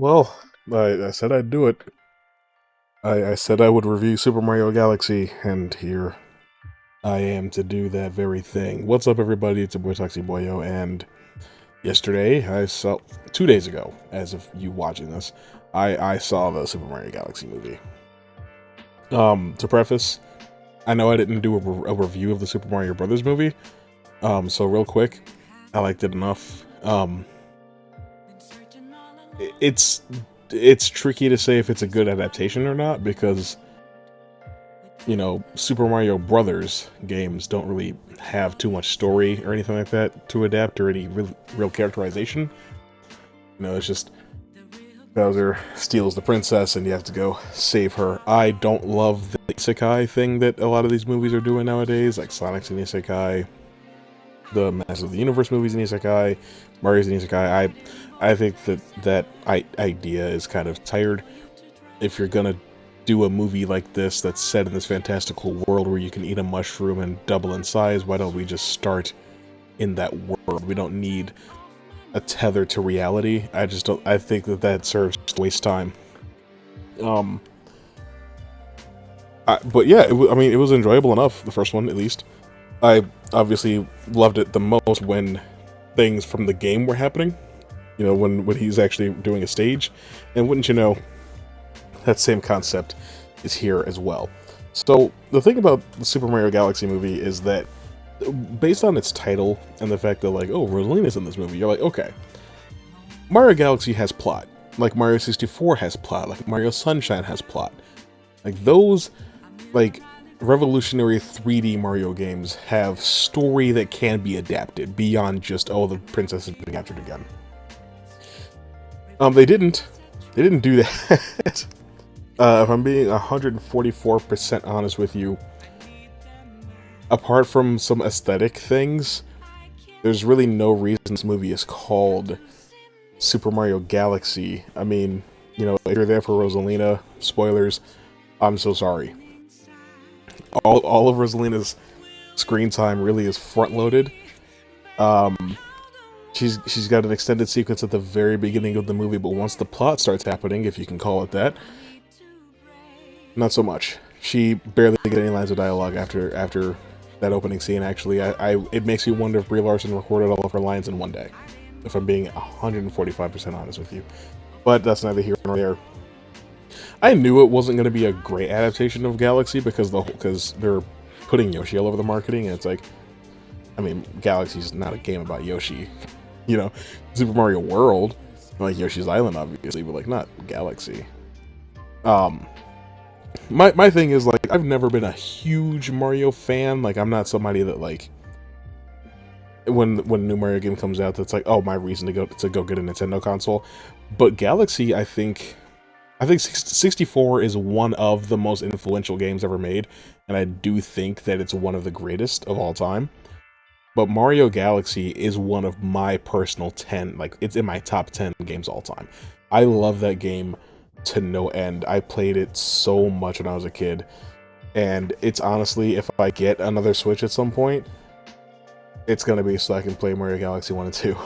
Well, I said I'd do it. I said I would review Super Mario Galaxy, and here I am to do that very thing. What's up, everybody? It's your boy Toxie Boyo, and yesterday I saw, 2 days ago, as of you watching this, I saw the Super Mario Galaxy movie. To preface, I know I didn't do a review of the Super Mario Brothers movie, so real quick, I liked it enough. It's it's tricky to say if it's a good adaptation or not because Super Mario Brothers games don't really have too much story or anything like that to adapt or any real characterization. It's just Bowser steals the princess and you have to go save her. I don't love the isekai thing that a lot of these movies are doing nowadays, like Sonic's an isekai, the Masters of the Universe movies an isekai, Mario's an isekai. I think that idea is kind of tired. If you're gonna do a movie like this that's set in this fantastical world where you can eat a mushroom and double in size, why don't we just start in that world? We don't need a tether to reality. I just don't. I think that serves to waste time. But yeah, I mean, it was enjoyable enough. The first one, at least. I obviously loved it the most when things from the game were happening. When he's actually doing a stage, and wouldn't you know, that same concept is here as well. So the thing about the Super Mario Galaxy movie is that, based on its title and the fact that, like, oh, Rosalina's in this movie, you're like, okay, Mario Galaxy has plot, like Mario 64 has plot, like Mario Sunshine has plot. Like those, like, revolutionary 3D Mario games have story that can be adapted beyond just, oh, the princess is being captured again. They didn't do that. If I'm being 144% honest with you, apart from some aesthetic things, there's really no reason this movie is called Super Mario Galaxy. I mean, if you're there for Rosalina, spoilers, I'm so sorry. All of Rosalina's screen time really is front-loaded. She's got an extended sequence at the very beginning of the movie, but once the plot starts happening, if you can call it that, not so much. She barely gets any lines of dialogue after that opening scene. Actually, it makes me wonder if Brie Larson recorded all of her lines in one day. If I'm being 145% honest with you, but that's neither here nor there. I knew it wasn't going to be a great adaptation of Galaxy because they're putting Yoshi all over the marketing, and it's like, I mean, Galaxy's not a game about Yoshi. Super Mario World, like Yoshi's Island, obviously, but like not Galaxy. My thing is, like, I've never been a huge Mario fan. Like, I'm not somebody that, like, when a new Mario game comes out, that's like, oh, my reason to go get a Nintendo console. But Galaxy, I think 64 is one of the most influential games ever made, and I do think that it's one of the greatest of all time. But Mario Galaxy is one of my personal 10, like, it's in my top 10 games all time. I love that game to no end. I played it so much when I was a kid, and it's honestly, if I get another Switch at some point, it's gonna be so I can play Mario Galaxy 1 and 2.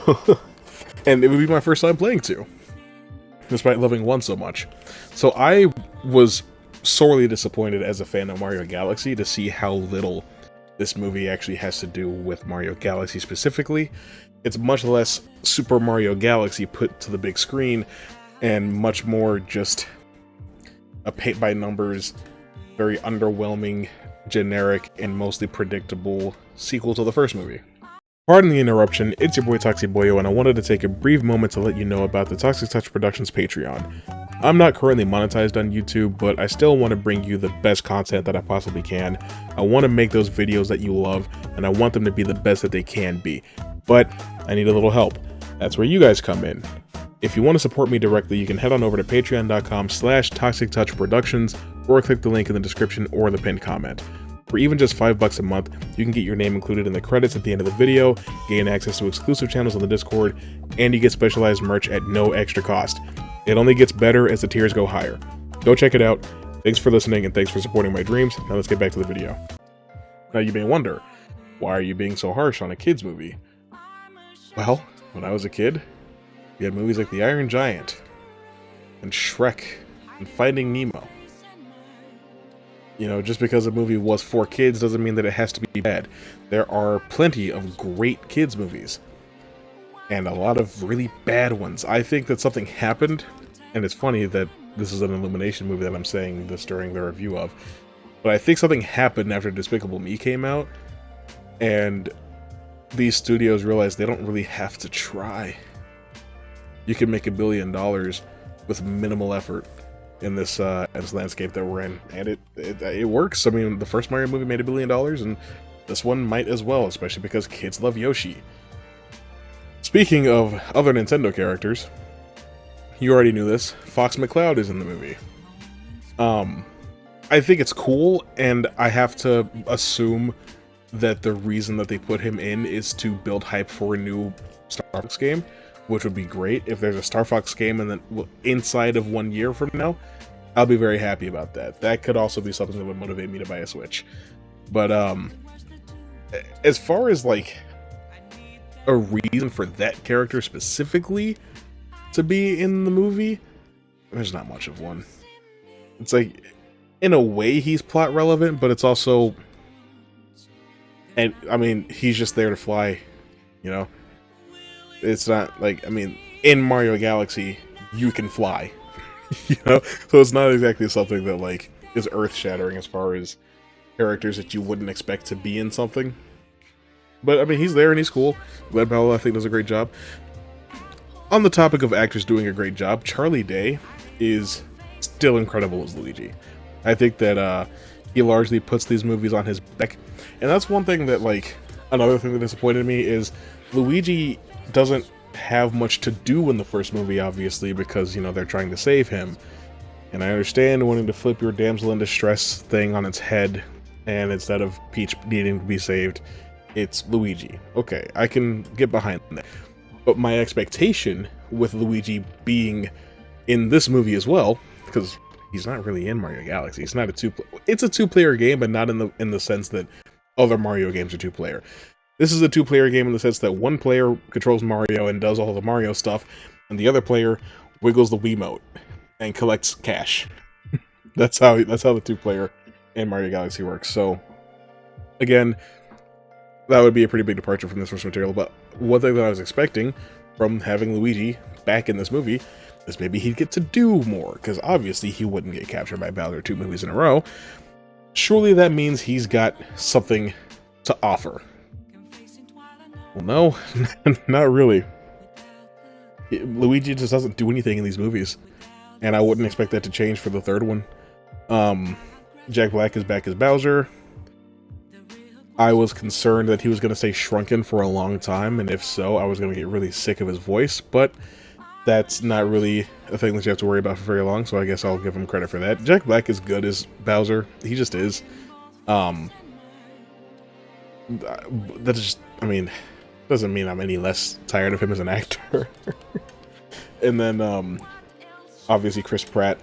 And it would be my first time playing 2, despite loving 1 so much. So I was sorely disappointed as a fan of Mario Galaxy to see how little this movie actually has to do with Mario Galaxy specifically. It's much less Super Mario Galaxy put to the big screen, and much more just a paint-by-numbers, very underwhelming, generic, and mostly predictable sequel to the first movie. Pardon the interruption, it's your boy Toxie Boyo, and I wanted to take a brief moment to let you know about the Toxic Touch Productions Patreon. I'm not currently monetized on YouTube, but I still want to bring you the best content that I possibly can. I want to make those videos that you love, and I want them to be the best that they can be. But I need a little help. That's where you guys come in. If you want to support me directly, you can head on over to patreon.com/ToxicTouchProductions, or click the link in the description or the pinned comment. For even just $5 a month, you can get your name included in the credits at the end of the video, gain access to exclusive channels on the Discord, and you get specialized merch at no extra cost. It only gets better as the tiers go higher. Go check it out. Thanks for listening, and thanks for supporting my dreams. Now let's get back to the video. Now you may wonder, why are you being so harsh on a kid's movie? Well, when I was a kid, we had movies like The Iron Giant, and Shrek and Finding Nemo. You know, just because a movie was for kids doesn't mean that it has to be bad. There are plenty of great kids movies, and a lot of really bad ones. I think that something happened, and it's funny that this is an Illumination movie that I'm saying this during the review of, but I think something happened after Despicable Me came out, and these studios realized they don't really have to try. You can make $1 billion with minimal effort in this landscape that we're in, and it works. I mean, the first Mario movie made $1 billion, and this one might as well, especially because kids love Yoshi. Speaking of other Nintendo characters, you already knew this, Fox McCloud is in the movie. I think it's cool, and I have to assume that the reason that they put him in is to build hype for a new Star Fox game, which would be great. If there's a Star Fox game and then inside of 1 year from now, I'll be very happy about that. That could also be something that would motivate me to buy a Switch. But as far as like a reason for that character specifically to be in the movie, there's not much of one. It's like, in a way, he's plot relevant, but it's also, and I mean, he's just there to fly, you know? It's not like, I mean, in Mario Galaxy, you can fly, you know? So it's not exactly something that, like, is earth-shattering as far as characters that you wouldn't expect to be in something. But, I mean, he's there and he's cool. Glenn Powell, I think, does a great job. On the topic of actors doing a great job, Charlie Day is still incredible as Luigi. I think that he largely puts these movies on his back. And that's one thing that, like, another thing that disappointed me is Luigi doesn't have much to do in the first movie, obviously, because, you know, they're trying to save him. And I understand wanting to flip your damsel in distress thing on its head, and instead of Peach needing to be saved, it's Luigi. Okay, I can get behind that. But my expectation with Luigi being in this movie as well, because he's not really in Mario Galaxy. It's not a it's a two-player game, but not in the sense that other Mario games are two-player. This is a two-player game in the sense that one player controls Mario and does all the Mario stuff, and the other player wiggles the Wiimote and collects cash. That's how the two-player in Mario Galaxy works. So, again, that would be a pretty big departure from the source material, but one thing that I was expecting from having Luigi back in this movie is maybe he'd get to do more, because obviously he wouldn't get captured by Bowser 2 movies in a row. Surely that means he's got something to offer. Well, no, not really. Luigi just doesn't do anything in these movies, and I wouldn't expect that to change for the third one. Jack Black is back as Bowser. I was concerned that he was going to say Shrunken for a long time, and if so, I was going to get really sick of his voice, but that's not really a thing that you have to worry about for very long, so I guess I'll give him credit for that. Jack Black is good as Bowser. He just is. That's just, I mean, doesn't mean I'm any less tired of him as an actor. And then, obviously Chris Pratt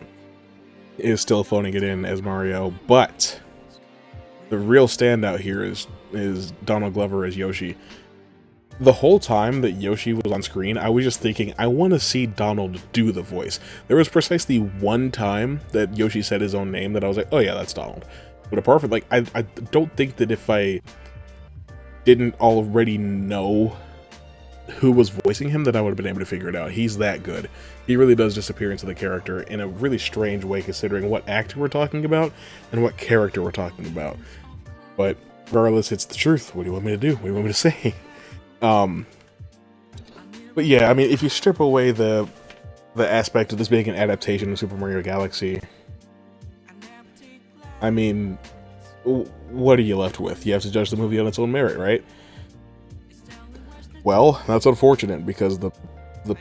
is still phoning it in as Mario, but the real standout here is Donald Glover as Yoshi. The whole time that Yoshi was on screen, I was just thinking, I want to see Donald do the voice. There was precisely one time that Yoshi said his own name that I was like, oh yeah, that's Donald. But apart from, like, I don't think that if I didn't already know who was voicing him, that I would have been able to figure it out. He's that good. He really does disappear into the character in a really strange way, considering what actor we're talking about and what character we're talking about. But regardless, it's the truth. What do you want me to do? What do you want me to say? But yeah, I mean, if you strip away the aspect of this being an adaptation of Super Mario Galaxy, I mean, what are you left with? You have to judge the movie on its own merit, right? Well, that's unfortunate, because the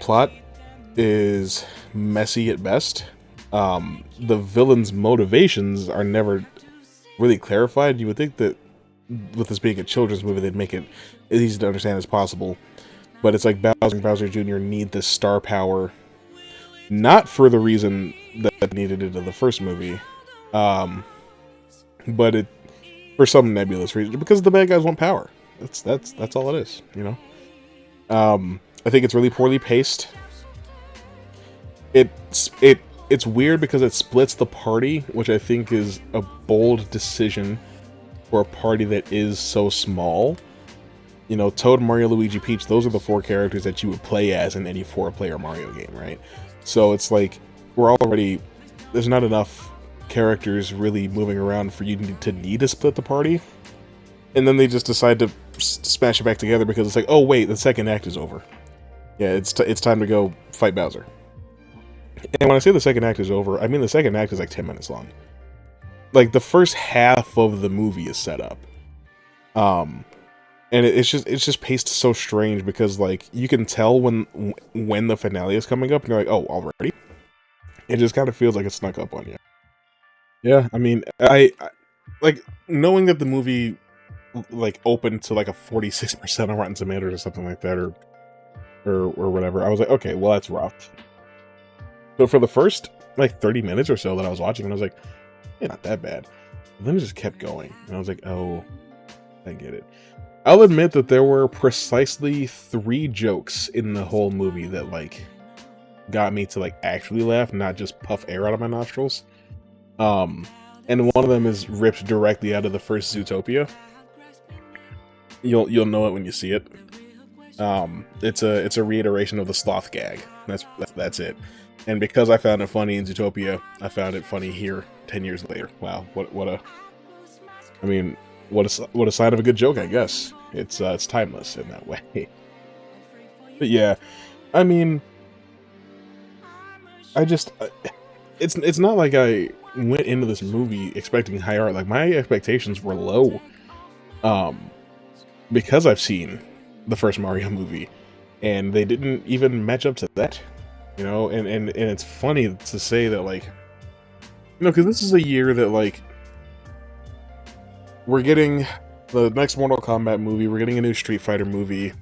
plot is messy at best. The villain's motivations are never really clarified. You would think that with this being a children's movie, they'd make it as easy to understand as possible. But it's like Bowser and Bowser Jr. need this star power, not for the reason that they needed it in the first movie, but it for some nebulous reason, because the bad guys want power. That's all it is, you know. I think it's really poorly paced. It it's weird because it splits the party, which I think is a bold decision for a party that is so small. You know, Toad, Mario, Luigi, Peach, those are the 4 characters that you would play as in any 4-player Mario game, right? So it's like, there's not enough characters really moving around for you to need to split the party. And then they just decide to smash it back together because it's like, oh wait, the second act is over. Yeah, it's time to go fight Bowser. And when I say the second act is over, I mean the second act is like 10 minutes long. Like, the first half of the movie is set up. And it's just paced so strange because, like, you can tell when the finale is coming up and you're like, oh, already? It just kind of feels like it snuck up on you. Yeah, I mean, I like, knowing that the movie, like, opened to, like, a 46% on Rotten Tomatoes or something like that, or whatever, I was like, okay, well, that's rough. But for the first, like, 30 minutes or so that I was watching, and I was like, yeah, not that bad. And then it just kept going, and I was like, oh, I get it. I'll admit that there were precisely 3 jokes in the whole movie that, like, got me to, like, actually laugh, not just puff air out of my nostrils. And one of them is ripped directly out of the first Zootopia. You'll know it when you see it. It's a reiteration of the sloth gag. That's it. And because I found it funny in Zootopia, I found it funny here 10 years later. Wow, what a sign of a good joke, I guess. It's timeless in that way. But yeah, I mean, it's not like I went into this movie expecting high art. Like, my expectations were low, because I've seen the first Mario movie, and they didn't even match up to that. You know, and it's funny to say that, like, you know, because this is a year that, like, we're getting the next Mortal Kombat movie, we're getting a new Street Fighter movie,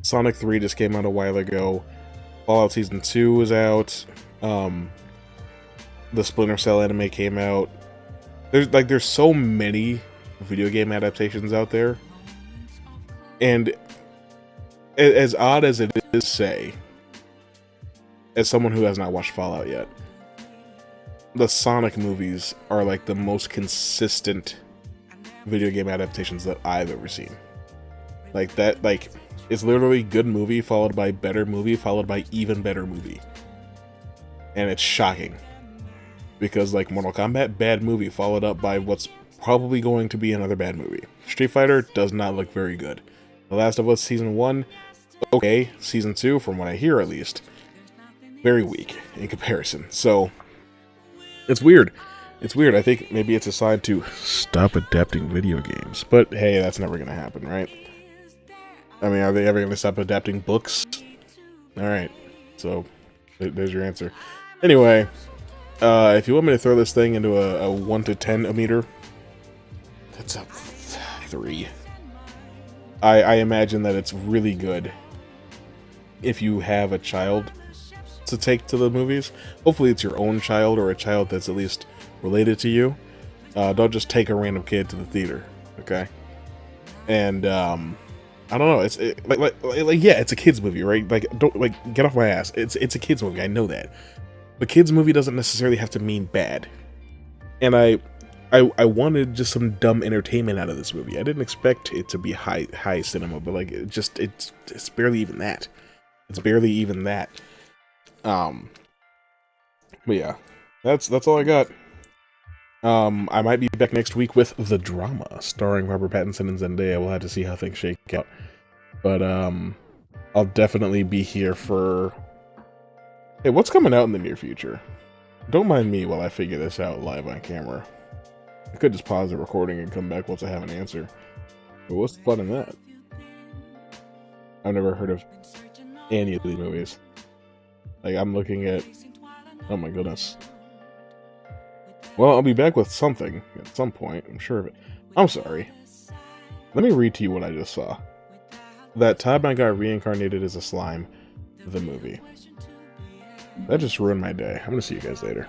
Sonic 3 just came out a while ago, Fallout Season 2 is out, the Splinter Cell anime came out. There's so many video game adaptations out there, and as odd as it is to say, as someone who has not watched Fallout yet, the Sonic movies are like the most consistent video game adaptations that I've ever seen. Like, that, like, it's literally good movie followed by better movie followed by even better movie. And it's shocking. Because, like, Mortal Kombat, bad movie followed up by what's probably going to be another bad movie. Street Fighter does not look very good. The Last of Us Season 1, okay. Season 2, from what I hear at least, very weak in comparison. So, it's weird. It's weird. I think maybe it's a sign to stop adapting video games. But hey, that's never going to happen, right? I mean, are they ever going to stop adapting books? Alright. So, there's your answer. Anyway, if you want me to throw this thing into a 1 to 10 meter, that's a 3. I imagine that it's really good if you have a child to take to the movies. Hopefully it's your own child or a child that's at least related to you. Don't just take a random kid to the theater, okay? And I don't know. It's yeah, it's a kids movie, right? Like, don't, like, get off my ass. It's a kids movie. I know that, but kids movie doesn't necessarily have to mean bad. And I wanted just some dumb entertainment out of this movie. I didn't expect it to be high cinema, but like, it's barely even that. It's barely even that. But yeah, that's all I got. I might be back next week with The Drama, starring Robert Pattinson and Zendaya. We'll have to see how things shake out. But, I'll definitely be here for... Hey, what's coming out in the near future? Don't mind me while I figure this out live on camera. I could just pause the recording and come back once I have an answer. But what's the fun in that? I've never heard of any of these movies. Like, I'm looking at... Oh my goodness. Well, I'll be back with something at some point, I'm sure of it. I'm sorry. Let me read to you what I just saw. That time I got reincarnated as a slime, the movie. That just ruined my day. I'm gonna see you guys later.